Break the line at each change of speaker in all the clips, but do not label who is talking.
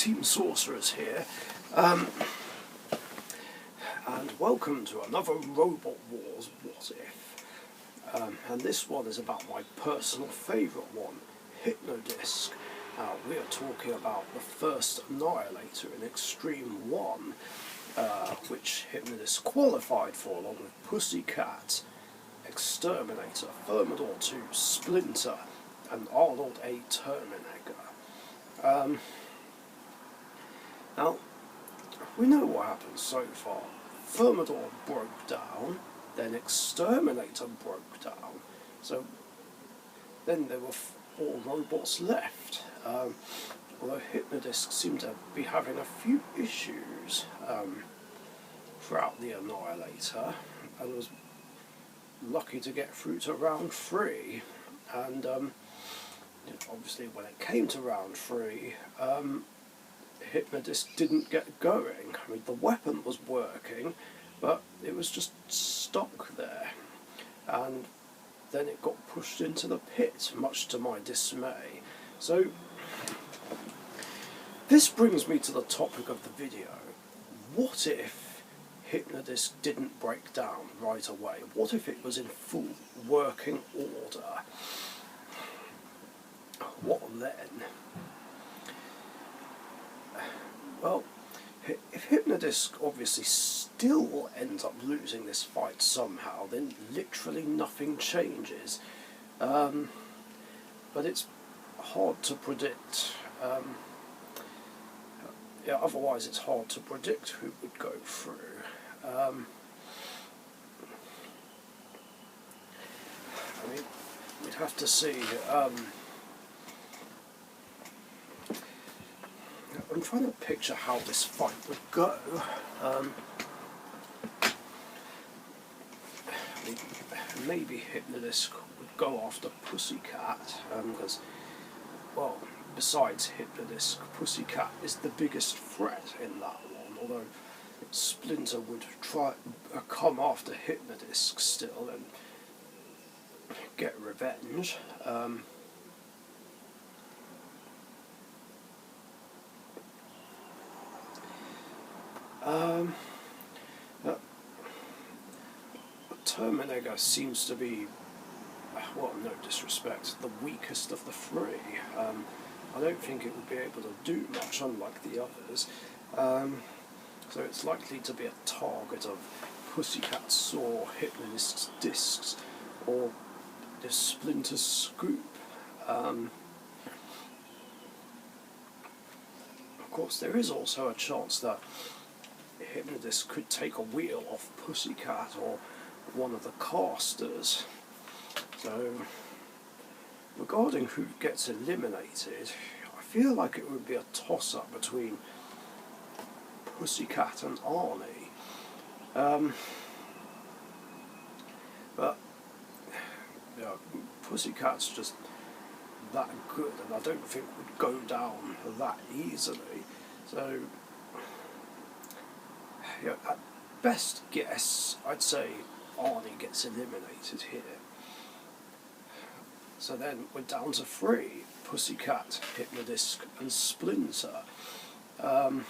Team Sorcerers here, and welcome to another Robot Wars What If. And this one is about my personal favourite one, Hypno-Disc. We are talking about the first Annihilator in Extreme 1, which Hypno-Disc qualified for along with Pussycat, Exterminator, Thermidor 2, Splinter, and Arnold A. Terminator. Now, we know what happened so far. Thermidor broke down, then Exterminator broke down, so then there were 4 robots left. Although Hypno-Disc seemed to be having a few issues throughout the Annihilator, and was lucky to get through to round 3, and obviously when it came to round 3, Hypno-Disc didn't get going. I mean, the weapon was working, but it was just stuck there, and then it got pushed into the pit, much to my dismay. So this brings me to the topic of the video. What if Hypno-Disc didn't break down right away? What if it was in full working order? What then? Well, if Hypno-Disc obviously still ends up losing this fight somehow, then literally nothing changes. But it's hard to predict. Otherwise it's hard to predict who would go through. I mean, we'd have to see. I'm trying to picture how this fight would go. Maybe Hypno-Disc would go after Pussycat, because, well, besides Hypno-Disc, Pussycat is the biggest threat in that one, although Splinter would try come after Hypno-Disc still and get revenge. Terminator seems to be, well, no disrespect, the weakest of the 3. I don't think it would be able to do much, unlike the others. So it's likely to be a target of Pussycat Saw, Hypno-Disc's discs, or the Splinter Scoop. Of course, there is also a chance that Hypno-Disc could take a wheel off Pussycat or one of the casters. So, regarding who gets eliminated, I feel like it would be a toss-up between Pussycat and Arnie. But Pussycat's just that good, and I don't think would go down that easily. So, at best guess, I'd say Arnie gets eliminated here. So then we're down to 3, Pussycat, Hypno-Disc and Splinter. So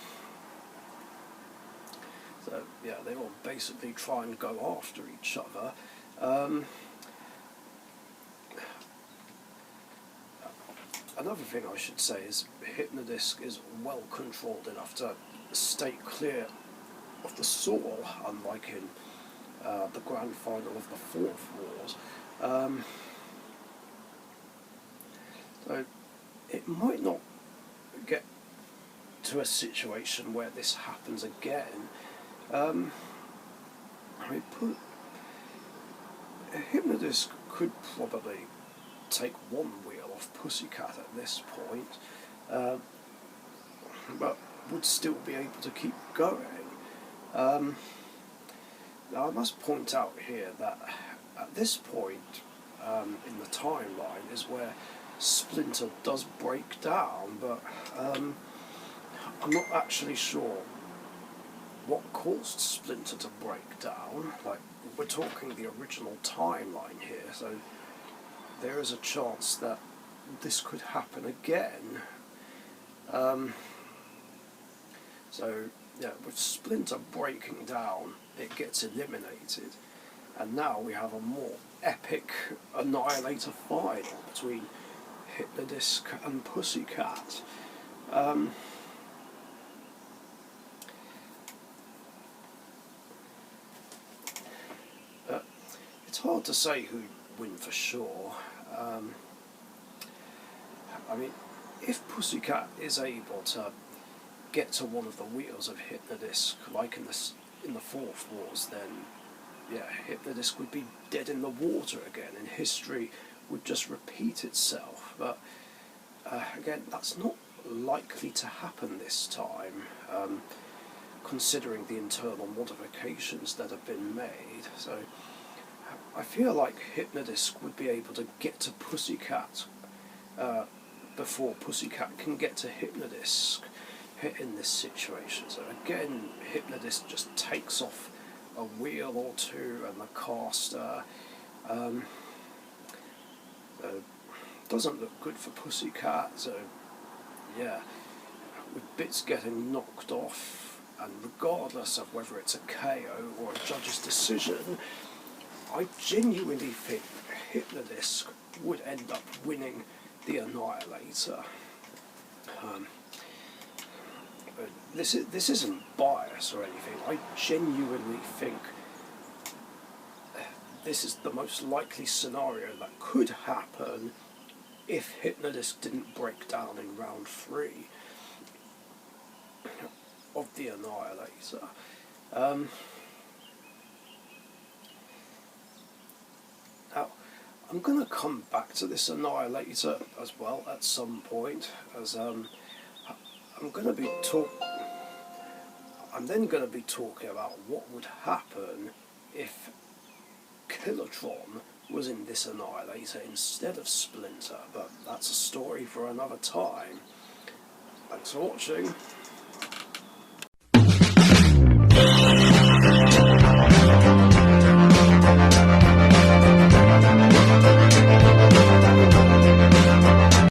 yeah, they all basically try and go after each other. Another thing I should say is Hypno-Disc is well controlled enough to stay clear of the Saw, unlike in the grand final of the 4th Wars. So it might not get to a situation where this happens again. I mean, Hypno-Disc could probably take one wheel off Pussycat at this point, but would still be able to keep going. Now I must point out here that at this point in the timeline is where Splinter does break down, but I'm not actually sure what caused Splinter to break down. Like, we're talking the original timeline here, so there is a chance that this could happen again. So yeah, with Splinter breaking down, it gets eliminated, and now we have a more epic Annihilator fight between Hypno-Disc and Pussycat. It's hard to say who'd win for sure. I mean, if Pussycat is able to get to one of the wheels of Hypno-Disc, like in the Fourth Wars, then yeah, Hypno-Disc would be dead in the water again, and history would just repeat itself. But again, that's not likely to happen this time, considering the internal modifications that have been made. So I feel like Hypno-Disc would be able to get to Pussycat before Pussycat can get to Hypno-Disc in this situation. So again, Hypno-Disc just takes off a wheel or two, and the caster doesn't look good for Pussycat. So yeah, with bits getting knocked off, and regardless of whether it's a KO or a judge's decision, I genuinely think Hypno-Disc would end up winning the Annihilator. This isn't bias or anything. I genuinely think this is the most likely scenario that could happen if Hypno-Disc didn't break down in round 3 of the Annihilator. Now, I'm going to come back to this Annihilator as well at some point, as I'm then going to be talking about what would happen if Kilotron was in this Annihilator instead of Splinter, but that's a story for another time. Thanks for watching.